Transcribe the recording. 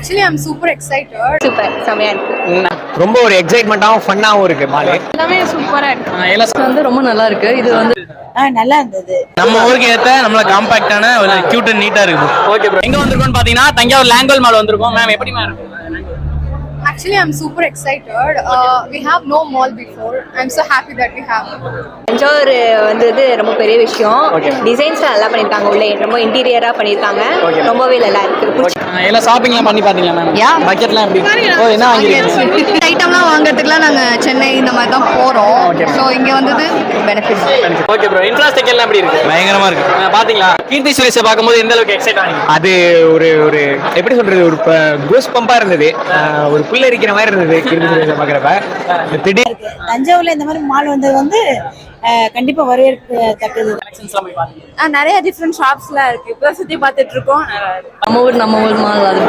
Actually, I'm super excited. Super செமையா இருக்கு. ரொம்ப ஒரு எக்ஸைட்மெண்டாவும் ஃபன்னாவும் இருக்கு மாலு. எல்லாமே சூப்பரா இருக்கு. எல்லாம் வந்து ரொம்ப நல்லா இருக்கு. இது வந்து நல்லா இருந்தது. நம்ம ஊருக்கு ஏத்த நம்மள காம்பாக்டான ஒரு கியூட் அண்ட் நீட்டா இருக்கு. Okay bro. எங்க வந்திருக்கோம்னு பாத்தீங்கன்னா தஞ்சாவூர் லாங்கோல் மால் வந்திருக்கோம். மேம் எப்படி மேம் இருக்கு? Actually, I'm super excited. We have no mall before. I'm so happy that we have. Thanjavur வந்தது ரொம்ப பெரிய விஷயம். டிசைன்ஸ் நல்லா பண்ணிருக்காங்க. உள்ள ரொம்ப இன்டீரியரா பண்ணிருக்காங்க. ரொம்பவே நல்லா இருக்கு. எல்லாம் ஷாப்பிங்லாம் பண்ணி பாத்தீங்களா மேம்? பட்ஜெட்லாம் எப்படி? ஓ என்ன வாங்கிருக்கீங்க? ஐட்டம்லாம் வாங்குறதுக்குலாம் நாங்க சென்னை இந்த மாதிரி தான் போறோம். ஸோ இங்க வந்தது பெனிஃபிட். Okay bro. இன்ஃப்ராஸ்ட்ரக்சர்லாம் எப்படி இருக்கு? பயங்கரமா இருக்கு. பாத்தீங்களா? கீர்த்தி சுரேஷை பாக்கும்போது எந்த அளவுக்கு எக்ஸைட் ஆனீங்க? அது ஒரு ஒரு எப்படி சொல்றது, ஒரு கூஸ் பம்பா இருந்தது. ஒரு புல்ல இருக்கிற மாதிரி இருந்தது கீர்த்தி சுரேஷை பாக்குறப்ப. திடீர் தஞ்சாவூர்ல இந்த மாதிரி மால் வந்தது வந்து கண்டிப்பா வரவேற்கத்தக்கது. நிறைய டிஃப்ரெண்ட் ஷாப்ஸ்லாம் இருக்கு. இப்போ சுத்தி பார்த்துட்டு இருக்கோம். நம்ம ஊர் மால் அது